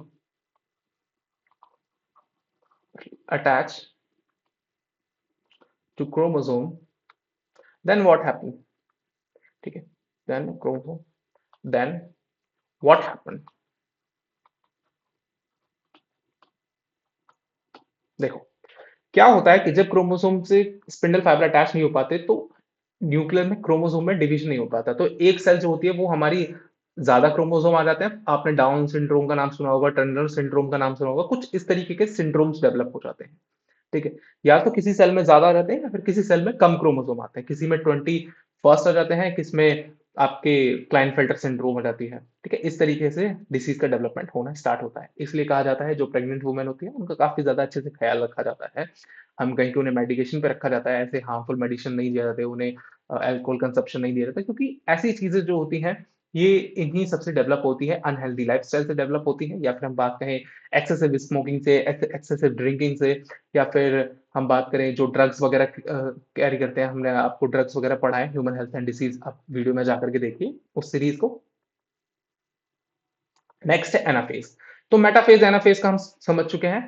attach to chromosome, then what happen, ठीक है, then chromosome, then what happen, देखो क्या होता है कि जब क्रोमोसोम से स्पिंडल फाइबर अटैच नहीं हो पाते, तो न्यूक्लियर में क्रोमोसोम में डिवीजन नहीं हो पाता, तो एक सेल जो होती है वो हमारी ज्यादा क्रोमोसोम आ जाते हैं, आपने डाउन सिंड्रोम का नाम सुना होगा, टर्नर सिंड्रोम का नाम सुना होगा, कुछ इस तरीके के सिंड्रोम्स डेवलप हो जाते हैं, ठीक है, या तो किसी सेल में ज्यादा आ जाते हैं या फिर किसी सेल में कम क्रोमोसोम आते हैं, किसी में 21st आ जाते हैं, किसमें आपके क्लाइनफेल्टर सिंड्रोम हो जाती है, ठीक है, इस तरीके से डिसीज का डेवलपमेंट होना स्टार्ट होता है। इसलिए कहा जाता है जो प्रेग्नेंट वुमेन होती है उनका काफी ज्यादा अच्छे से ख्याल रखा जाता है, हम कहीं कि उन्हें मेडिकेशन पे रखा जाता है, ऐसे हार्मफुल मेडिसिन नहीं दिया जाते उन्हें, अल्कोहल कंजप्शन नहीं दिया जाता, क्योंकि ऐसी चीजें जो होती हैं ये इन्हीं सबसे डेवलप होती है, अनहेल्दी लाइफस्टाइल से डेवलप होती है, या फिर हम बात कहें एक्सेसिव स्मोकिंग से, एक्सेसिव ड्रिंकिंग से, या फिर हम बात करें जो ड्रग्स वगैरह कैरी करते हैं, हमने आपको ड्रग्स वगैरह पढ़ाए ह्यूमन हेल्थ एंड डिसीज, आप वीडियो में जाकर के देखिए उस सीरीज को। नेक्स्ट है एनाफेज। तो मेटाफेज एनाफेज का हम समझ चुके हैं।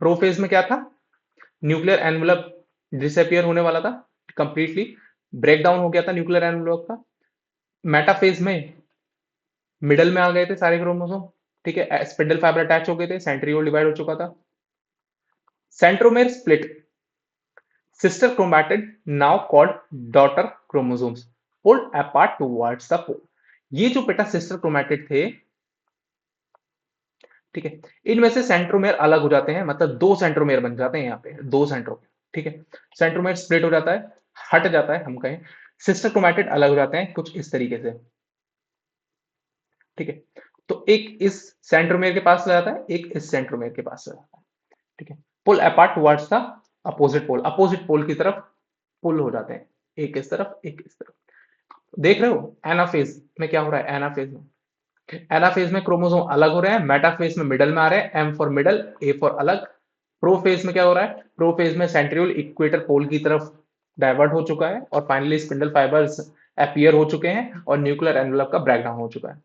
प्रोफेज में क्या था, न्यूक्लियर एनवलप डिसअपियर होने वाला था कंप्लीटली, ब्रेकडाउन हो गया था न्यूक्लियर एनवलप का। मेटाफेज में मिडल में आ गए थे सारे क्रोमोसोम, ठीक है, स्पिंडल फाइबर अटैच हो गए थे, सेंट्रियोल डिवाइड हो चुका था, centromere split, sister chromatid now called daughter chromosomes pulled apart towards the pole। ये जो बेटा सिस्टर क्रोमैटिड थे, ठीक है, इनमें से सेंट्रोमेयर अलग हो जाते हैं, मतलब दो सेंट्रोमेयर बन जाते हैं यहाँ पे, दो सेंट्रोमेयर, ठीक है, सेंट्रोमेयर स्प्लिट हो जाता है, हट जाता है, हम कहें सिस्टर क्रोमैटिड अलग हो जाते हैं कुछ इस तरीके से, ठीक है, तो एक इस सेंट्रोमेयर के पास चला जाता है, एक इस सेंट्रोमेयर के पास चला जाता है, ठीक है, pull apart towards the opposite pole की तरफ पुल हो जाते हैं, एक इस तरफ एक इस तरफ। देख रहे हो एनाफेज में क्या हो रहा है, एनाफेज में, एनाफेज में क्रोमोसोम अलग हो रहे हैं, मेटाफेज में मिडल में आ रहे हैं, M for middle, A for अलग। प्रोफेज में क्या हो रहा है, प्रोफेज में सेंट्रियोल इक्वेटर पोल की तरफ डाइवर्ट हो चुका है, और फाइनली स्पिंडल फाइबर्स अपीयर हो चुके हैं, और न्यूक्लियर एनवेलप का ब्रेकडाउन हो चुका है।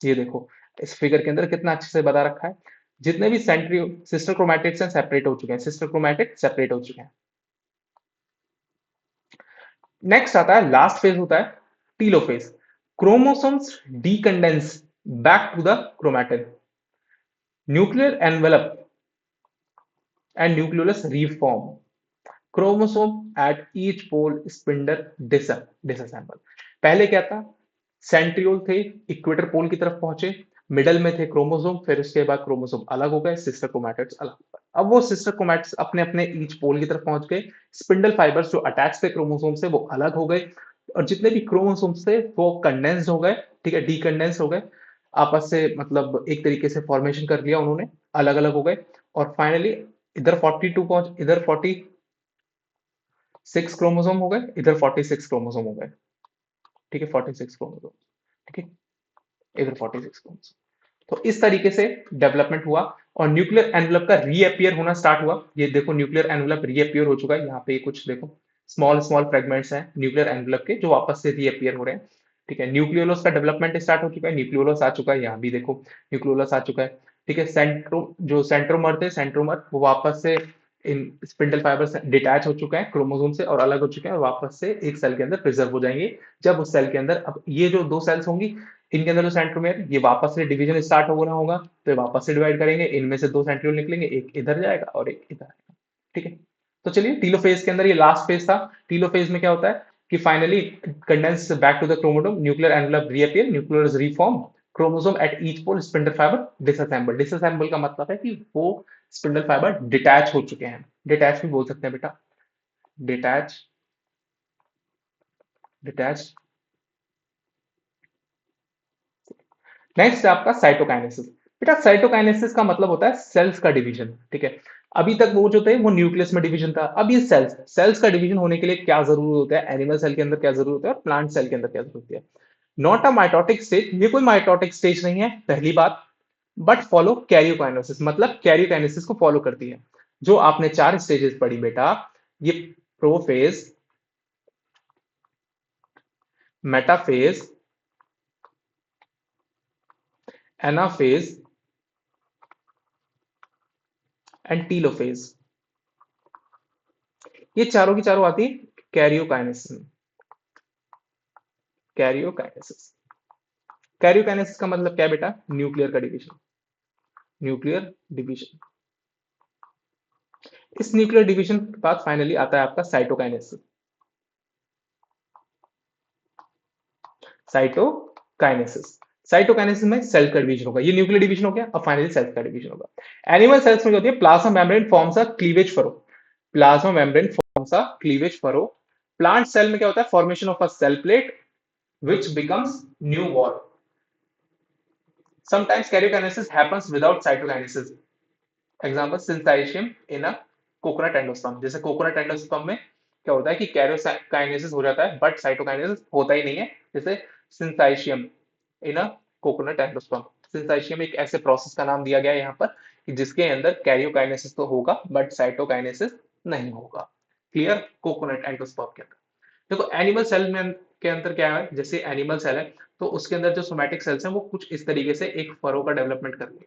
ये देखो इस फिगर के अंदर कितना अच्छे से बता रखा है, जितने भी सेंट्रियो सिस्टर क्रोमैटिड्स हैं सेपरेट हो चुके हैं, सिस्टर क्रोमैटिड सेपरेट हो चुके हैं। नेक्स्ट आता है, लास्ट फेज होता है telophase. Chromosomes decondense back to the chromatin, nuclear envelope and nucleolus reform, chromosome at each pole spindle disassemble। पहले क्या था, सेंट्रियोल थे, इक्वेटर पोल की तरफ पहुंचे, मिडल में थे क्रोमोसोम, फिर उसके बाद क्रोमोसोम अलग हो गए, सिस्टर क्रोमैटिड्स अलग हो गए। अब वो सिस्टर क्रोमैटिड्स अपने अपने ईच पोल की तरफ पहुंच गए, स्पिंडल फाइबर्स जो अटैच थे क्रोमोसोम से वो अलग हो गए, और जितने भी क्रोमोसोम्स थे वो कंडेंस हो गए, ठीक है, डीकंडेंस हो गए, आपस से मतलब एक तरीके से फॉर्मेशन कर लिया उन्होंने, अलग अलग हो गए, और फाइनली इधर 42 पहुंच, इधर 46 क्रोमोसोम हो गए, इधर 46 क्रोमोसोम हो गए, ठीक है, 46 क्रोमोसोम, ठीक है, इधर 46 क्रोमोसोम। तो इस तरीके से डेवलपमेंट हुआ, और न्यूक्लियर एनवलप का रीअपियर होना स्टार्ट हुआ। ये देखो न्यूक्लियर एनवलप रीअपियर हो चुका है, यहाँ पे कुछ देखो स्मॉल स्मॉल फ्रेगमेंट्स हैं न्यूक्लियर एनवलप के जो वापस से रीअपियर हो रहे हैं, ठीक है। न्यूक्लियोलस का डेवलपमेंट स्टार्ट हो चुका है, न्यूक्लियोलस आ चुका है, यहाँ भी देखो न्यूक्लियोलस आ चुका है, ठीक है। जो सेंट्रोमर थे, सेंट्रोमर वो वापस से इन स्पिंडल फाइबर से डिटैच हो चुके हैं क्रोमोसोम से, और अलग हो चुके हैं, और वापस से एक सेल के अंदर प्रिजर्व हो जाएंगे। जब उस सेल के अंदर, अब ये जो दो सेल्स होंगी, इनके अंदर जो सेंट्रोमेयर, ये वापस से डिवीजन स्टार्ट हो रहा होगा, तो ये वापस से डिवाइड करेंगे, इनमें से दो सेंट्रियोल निकलेंगे, एक इधर जाएगा और एक इधर आएगा, ठीक है। तो चलिए टीलोफेज के अंदर ये लास्ट फेज था। टीलोफेज में क्या होता है कि finally condense back to the chromosome, nuclear envelope reappear, nuclear reform, chromosome at each pole spindle fibre disassemble. Disassemble का मतलब है कि वो स्पिंडल फाइबर डिटैच हो चुके हैं, डिटैच भी बोल सकते हैं बेटा, डिटैच, डिटैच। नेक्स्ट है आपका साइटोकाइनेसिस। बेटा साइटोकाइनेसिस का मतलब होता है सेल्स का डिवीजन, ठीक है। अभी तक वो जो थे वो न्यूक्लियस में डिवीजन था, अब ये सेल्स, सेल्स का डिवीजन होने के लिए क्या जरूरी होता है, एनिमल सेल के अंदर क्या जरूरत होता है, और प्लांट सेल के अंदर क्या जरूरत होती है। नॉट अ माइटोटिक स्टेज, ये कोई माइटोटिक स्टेज नहीं है, पहली बात, बट फॉलो कैरियोकाइनेसिस, मतलब कैरियोकाइनेसिस को फॉलो करती है। जो आपने चार स्टेजेस पढ़ी बेटा, ये prophase, metaphase, anaphase and telophase, ये चारों की चारों आती है कैरियोकाइनेसिस में। कैरियोकाइनेसिस, कैरियोकाइनेसिस का मतलब क्या है बेटा, न्यूक्लियर का डिवीजन, न्यूक्लियर डिवीजन। इस न्यूक्लियर डिवीजन के बाद फाइनली आता है आपका साइटोकाइनेसिस। साइटोकाइनेसिस, साइटोकाइनेसिस में सेल का डिवीजन होगा, ये न्यूक्लियर डिवीजन हो गया, अब फाइनली सेल का डिवीजन होगा। एनिमल सेल्स में क्या होती है, plasma membrane forms a cleavage furrow, plasma membrane forms a cleavage furrow. Plant cell में क्या होता है, formation of a cell plate which becomes new wall. Sometimes karyokinesis happens without cytokinesis. Example, syncytium in a coconut endosperm। जैसे coconut endosperm में क्या होता है कि कैरियोकाइनेसिस हो जाता है, बट साइटोकाइनेसिस होता ही नहीं है। जैसे सिंथाइशियम इन अ कोकोनट एंडोस्पर्म, सिंथाइशियम एक ऐसे प्रोसेस का नाम दिया गया है यहाँ पर कि जिसके अंदर कैरियोकाइनेसिस तो होगा बट साइटोकाइनेसिस नहीं होगा। क्लियर, कोकोनट एंडोस्पर्म के अंदर। देखो एनिमल सेल में के अंदर क्या है, जैसे एनिमल सेल है तो उसके अंदर जो सोमैटिक सेल्स हैं वो कुछ इस तरीके से एक फरो का डेवलपमेंट करते हैं,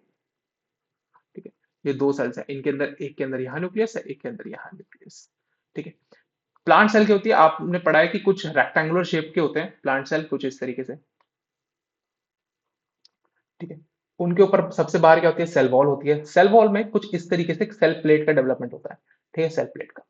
ठीक है। ये दो सेल्स हैं, इनके अंदर एक के अंदर यहाँ न्यूक्लियस है, एक के अंदर यहाँ न्यूक्लियस, ठीक है। प्लांट सेल क्या होती है, आपने पढ़ा है कि कुछ रेक्टेंगुलर शेप के होते हैं प्लांट सेल, कुछ इस तरीके से, ठीक है। उनके ऊपर सबसे बाहर क्या होती है, सेल वॉल होती है, सेल वॉल में कुछ इस तरीके से सेल प्लेट का डेवलपमेंट होता है, ठीक है, सेल प्लेट का,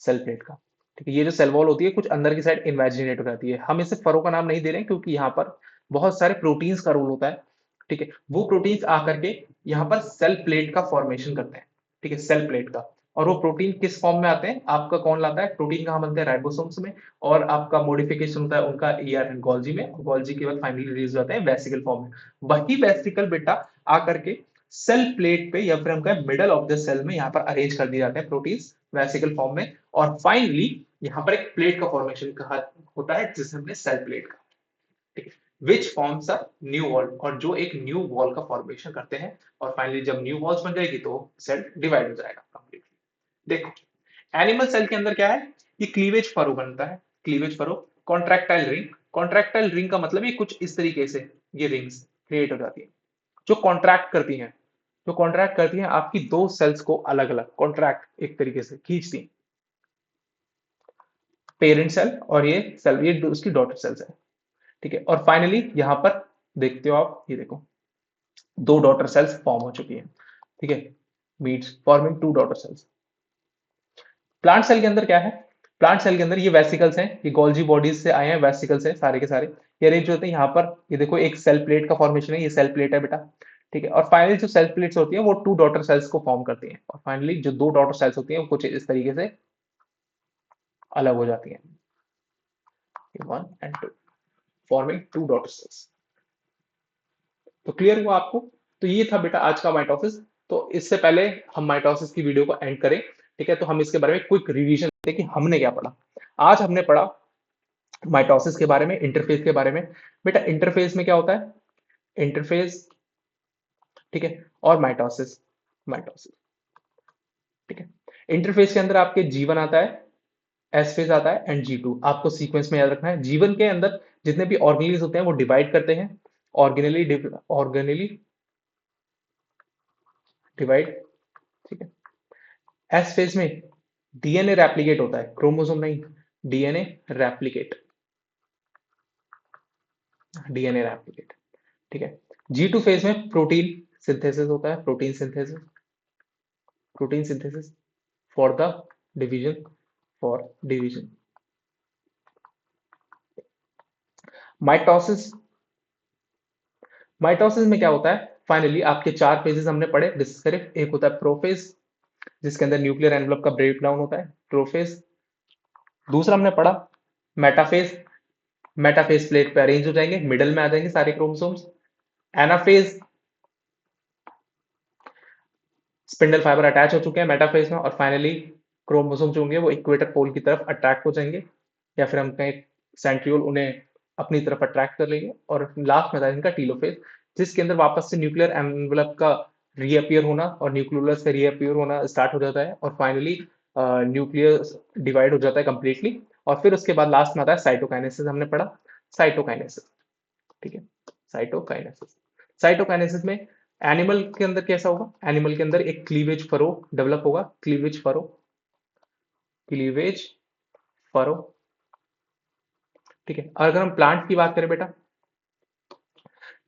सेल प्लेट का, ठीक है। ये जो सेल वॉल होती है कुछ अंदर की साइड इन्वेजिनेट हो जाती है, हम इसे फरो का नाम नहीं दे रहे हैं क्योंकि यहाँ पर बहुत सारे प्रोटीन्स का रोल होता है, ठीक है। वो प्रोटीन्स आकर के यहाँ पर सेल प्लेट का फॉर्मेशन करते हैं, ठीक है, सेल प्लेट का। और वो प्रोटीन किस फॉर्म में आते हैं, आपका कौन लाता है, प्रोटीन कहाँ बनते हैं, राइबोसोम्स में, और आपका मॉडिफिकेशन होता है उनका ईआर एंड गोल्जी में, गोल्जी के बाद फाइनली रिलीज हो जाते हैं वेसिकल फॉर्म में। वही वेसिकल बेटा आकर के सेल प्लेट पे, या फिर हम कहें मिडल ऑफ द सेल में, यहाँ पर अरेंज कर दिए जाते हैं प्रोटीन्स वेसिकल फॉर्म में, और फाइनली यहाँ पर एक प्लेट का फॉर्मेशन कहा होता है जिसे हमने सेल प्लेट का, ठीक है, which forms a new wall, और जो एक न्यू वॉल का फॉर्मेशन करते हैं, और फाइनली जब न्यू वॉल्स बन जाएगी तो सेल डिवाइड हो जाएगा कंप्लीटली। देखो एनिमल सेल के अंदर क्या है, ये क्लीवेज फरो बनता है, cleavage furrow, contractile ring, contractile ring का मतलब ये कुछ इस तरीके से ये रिंग्स क्रिएट हो जाती है जो कॉन्ट्रैक्ट करती हैं, जो कॉन्ट्रैक्ट करती हैं आपकी दो सेल्स को अलग अलग कॉन्ट्रैक्ट एक तरीके से खींचती हैं, पेरेंट सेल और ये सेल, ये उसकी डॉटर सेल्स है, ठीक है। और फाइनली यहां पर देखते हो आप, ये देखो दो डॉटर सेल्स फॉर्म हो चुकी हैं, ठीक है, means forming two daughter cells. Plant cell के अंदर क्या है, प्लांट सेल के अंदर ये वेसिकल्स हैं, ये गोल्जी बॉडीज से आए हैं, वेसिकल्स हैं सारे के सारे, ये अरेंज होते हैं यहाँ पर, ये देखो एक सेल प्लेट का फॉर्मेशन है, ये सेल प्लेट है बेटा, ठीक है। और फाइनली जो सेल प्लेट्स होती हैं वो टू डॉटर सेल्स को फॉर्म करती हैं, और फाइनली जो दो डॉटर सेल्स होती हैं वो कुछ इस तरीके से अलग हो जाती हैं, one and two, forming two daughter cells. तो क्लियर हुआ आपको? तो ये था बेटा आज का माइटोसिस। तो इससे पहले हम माइटोसिस की वीडियो को एंड करें, ठीक है, तो हम इसके बारे में क्विक रिवीजन लेते हैं कि हमने क्या पढ़ा। आज हमने पढ़ा माइटोसिस के बारे में, इंटरफेस के बारे में। बेटा इंटरफेस में क्या होता है, इंटरफेस, ठीक है, और माइटोसिस, माइटोसिस, ठीक है। इंटरफेस के अंदर आपके जीवन आता है, एस फेज आता है एंड G2, आपको सीक्वेंस में याद रखना है। जीवन के अंदर जितने भी ऑर्गेनेल्स होते हैं वो डिवाइड करते हैं, ऑर्गेनेली, ऑर्गेनेली डिवाइड, ठीक है। एस फेज में डीएनए रेप्लिकेट होता है, क्रोमोसोम नहीं, डीएनए रेप्लिकेट, डीएनए रेप्लिकेट, ठीक है। G2 फेज में प्रोटीन सिंथेसिस होता है, protein synthesis, protein synthesis for the division, for division. Mitosis, mitosis में क्या होता है, फाइनली आपके चार फेजेस हमने पढ़े डिस्कस करे। एक होता है प्रोफेज जिसके अंदर न्यूक्लियर एनवलप का ब्रेक डाउन होता है, प्रोफेज। दूसरा हमने पढ़ा मेटाफेज, मेटाफेज प्लेट पे अरेंज हो जाएंगे, मिडल में आ जाएंगे सारे chromosomes. Anaphase, spindle fibre attach हो चुके हैं मेटाफेज में, और फाइनली क्रोमोसोम जो होंगे वो इक्वेटर पोल की तरफ अट्रैक्ट हो जाएंगे, या फिर हम कहें सेंट्रियोल उन्हें अपनी तरफ अट्रैक्ट कर लेंगे। और लास्ट में था इनका टीलोफेज, जिसके अंदर वापस से न्यूक्लियर एनवलप का रीअपियर होना और न्यूक्लियोलस का रीअपियर होना स्टार्ट हो जाता है, और फाइनली न्यूक्लियस डिवाइड हो जाता है कंप्लीटली। और फिर उसके बाद लास्ट में आता है साइटोकाइनेसिस, हमने पढ़ा साइटोकाइनेसिस, ठीक है, साइटोकाइनेसिस। साइटोकाइनेसिस में एनिमल के अंदर कैसा होगा, एनिमल के अंदर एक क्लीवेज फरो डेवलप होगा, क्लीवेज फरो, क्लीवेज फरो, ठीक है। और अगर हम प्लांट की बात करें बेटा,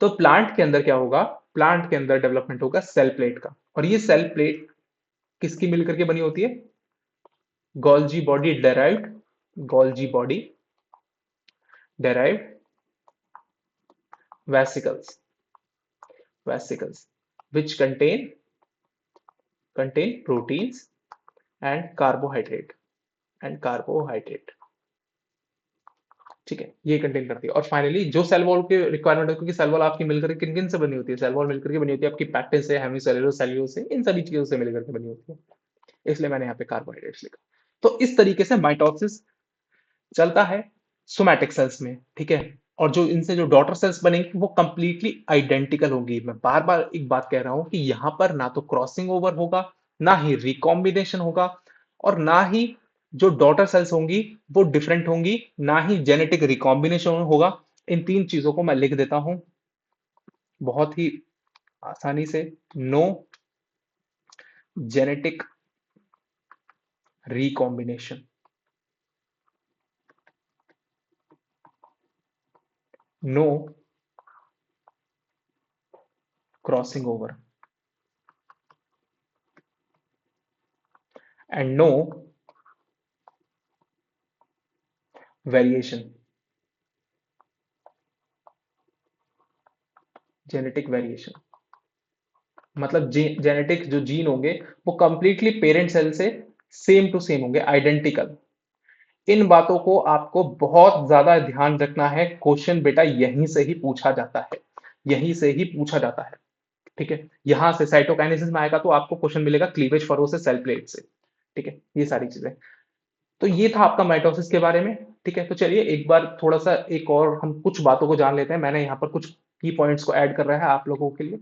तो प्लांट के अंदर क्या होगा, प्लांट के अंदर डेवलपमेंट होगा सेल प्लेट का, और ये सेल प्लेट किसकी मिलकर के बनी होती है, Golgi body derived, Golgi body derived vesicles, vesicles which contain proteins and carbohydrate, and carbohydrate, ठीक है, ये कंटेन करती है। और फाइनली जो सेल वॉल की रिक्वायरमेंट है, क्योंकि सेल वॉल आपकी मिलकर किन किन से बनी होती है, सेल वॉल मिलकर के बनी होती है आपकी पैक्टिन से, हेमिसेल्युलर सेल्यूलोज से, इन सभी चीजों से मिलकर के बनी होती है, इसलिए मैंने यहाँ पे कार्बोहाइड्रेट्स लिखा। तो इस तरीके से माइटोसिस चलता है सोमैटिक सेल्स में, ठीक है। और जो इनसे जो डॉटर सेल्स बनेंगी वो कंप्लीटली आइडेंटिकल होंगी। मैं बार बार एक बात कह रहा हूं कि यहाँ पर ना तो क्रॉसिंग ओवर होगा, ना ही रिकॉम्बिनेशन होगा, और ना ही जो डॉटर सेल्स होंगी वो डिफरेंट होंगी, ना ही जेनेटिक रिकॉम्बिनेशन होगा। इन तीन चीजों को मैं लिख देता हूं बहुत ही आसानी से, no genetic recombination, no crossing over, and no variation, genetic variation. मतलब जेनेटिक जो जीन होंगे वो कंप्लीटली पेरेंट सेल से सेम टू सेम होंगे, आइडेंटिकल। इन बातों को आपको बहुत ज्यादा ध्यान रखना है, क्वेश्चन बेटा यहीं से ही पूछा जाता है, यहीं से ही पूछा जाता है, ठीक है। यहां से साइटोकाइनेसिस में आएगा तो आपको क्वेश्चन मिलेगा क्लीवेज फरो से, सेल प्लेट से, ठीक है, ये सारी चीजें। तो ये था आपका माइटोसिस के बारे में। ठीक है, तो चलिए एक बार थोड़ा सा एक और हम कुछ बातों को जान लेते हैं। मैंने यहाँ पर कुछ की पॉइंट्स को ऐड कर रहा है आप लोगों के लिए।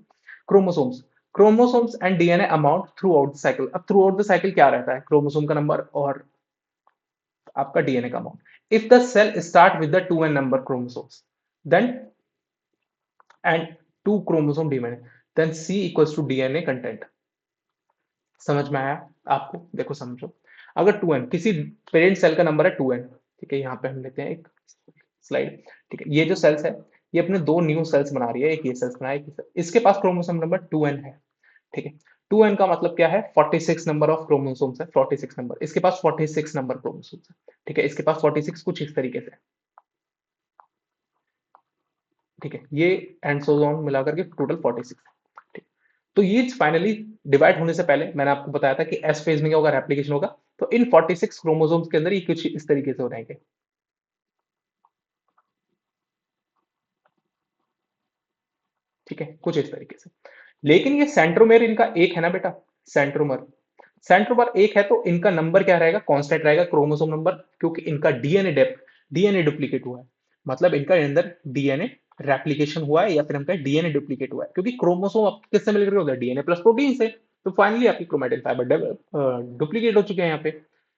Chromosomes, chromosomes and DNA amount through out the cycle. अब थ्रू आउट द साइकिल क्या रहता है, क्रोमोसोम का नंबर और आपका डीएनए का amount. If the cell start with the 2n number chromosomes then and 2 chromosome DNA then C equals to DNA content. समझ में आया आपको? देखो समझो, अगर 2n किसी पेरेंट सेल का नंबर है 2n, ठीक है, यहाँ पे हम लेते हैं एक स्लाइड। ठीक है, ये जो सेल्स है ये अपने दो न्यू सेल्स बना रही है, एक ये सेल्स बना है, इसके पास क्रोमोसोम नंबर 2n है। ठीक है, 2n का मतलब क्या है, 46 नंबर ऑफ क्रोमोसोम्स है, 46 नंबर, इसके पास 46 नंबर क्रोमोसोम्स है। ठीक है, इसके पास 46 कुछ इस तरीके से। ठीक है, ये एंड सो ऑन मिलाकर के टोटल 46। ठीक, तो ये फाइनली डिवाइड होने से पहले मैंने आपको बताया था कि एस फेज में क्या होगा, रेप्लिकेशन होगा। तो इन 46 क्रोमोसोम्स के अंदर ये कुछ इस तरीके से हो रहेंगे। ठीक है, कुछ इस तरीके से। लेकिन ये सेंट्रोमेर इनका एक है ना बेटा, सेंट्रोमर, सेंट्रोमर एक है तो इनका नंबर क्या रहेगा, कांस्टेंट रहेगा, क्रोमोसोम नंबर, क्योंकि इनका डीएनए डेप्थ, डीएनए डुप्लीकेट हुआ है, मतलब इनका अंदर डीएनए रेप्लिकेशन हुआ है या फिर हमका डीएनए डुप्लीकेट हुआ है, क्योंकि क्रोमोसोम आप किससे मिलकर होता है, डीएनए प्लस प्रोटीन से। तो फाइनली आपकी क्रोमैटिन फाइबर डुप्लीकेट हो चुके हैं, यहाँ पे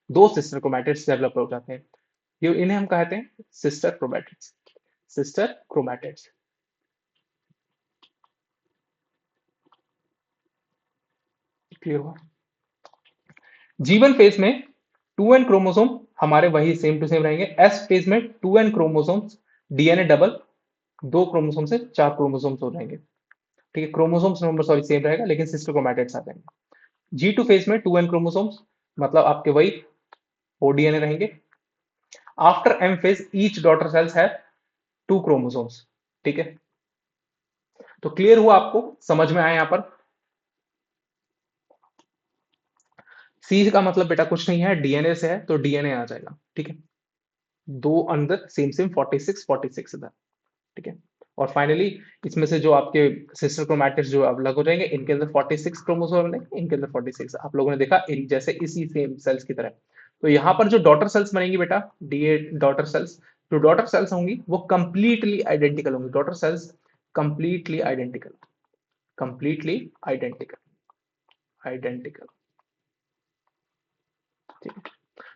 दो सिस्टर क्रोमैटिड्स डेवलप हो जाते हैं। ये इन्हें हम कहते हैं sister chromatids, sister chromatids. Clear हुआ? जीवन फेज में 2n क्रोमोसोम हमारे वही सेम टू सेम रहेंगे। एस फेज में 2n क्रोमोसोम्स, डीएनए डबल, दो क्रोमोसोम से चार क्रोमोसोम्स हो जाएंगे। ठीक है, क्रोमोसोम्स नंबर सॉरी सेम रहेगा लेकिन सिस्टर क्रोमैटिड्स आ जाएंगे। जी टू फेज में 2n क्रोमोसोम्स, मतलब आपके वही वो डीएनए रहेंगे। After M phase each daughter cells have 2 chromosomes. ठीक है, तो क्लियर हुआ आपको, समझ में आया यहाँ पर? सी का मतलब बेटा कुछ नहीं है, डीएनए से है तो डीएनए आ जाएगा। ठीक है, दो अंदर सेम सेम 46 46 इधर। ठीक है, और फाइनली इसमें से जो आपके सिस्टर क्रोमैटिड्स जो अलग हो जाएंगे, इनके अंदर 46 क्रोमोसोम रहेंगे, इनके अंदर 46। आप लोगों ने देखा इन जैसे इसी सेम सेल्स की तरह। तो यहाँ पर जो डॉटर सेल्स बनेंगी बेटा, डीए डॉटर सेल्स, जो डॉटर सेल्स होंगी वो कंप्लीटली आइडेंटिकल होंगी, daughter cells completely identical, completely identical, identical. ठीक है,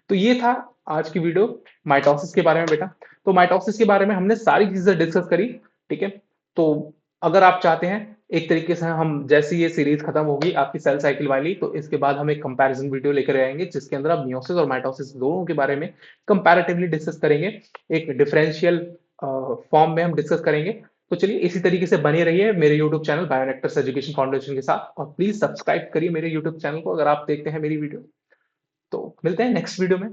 तो ये था आज की वीडियो माइटोसिस के बारे में बेटा। तो माइटोसिस के बारे में हमने सारी चीजें डिस्कस करी। ठीक है, तो अगर आप चाहते हैं एक तरीके से हम जैसे ये सीरीज खत्म होगी आपकी सेल साइकिल वाली, तो इसके बाद हम एक कंपैरिजन वीडियो लेकर आएंगे जिसके अंदर आप मियोसिस और माइटोसिस दोनों के बारे में कंपैरेटिवली डिस्कस करेंगे, एक डिफरेंशियल फॉर्म में हम डिस्कस करेंगे। तो चलिए इसी तरीके से बने रहिए मेरे यूट्यूब चैनल बायोनेक्टर्स एजुकेशन फाउंडेशन के साथ, और प्लीज सब्सक्राइब करिए मेरे यूट्यूब चैनल को अगर आप देखते हैं मेरी वीडियो। तो मिलते हैं नेक्स्ट वीडियो में।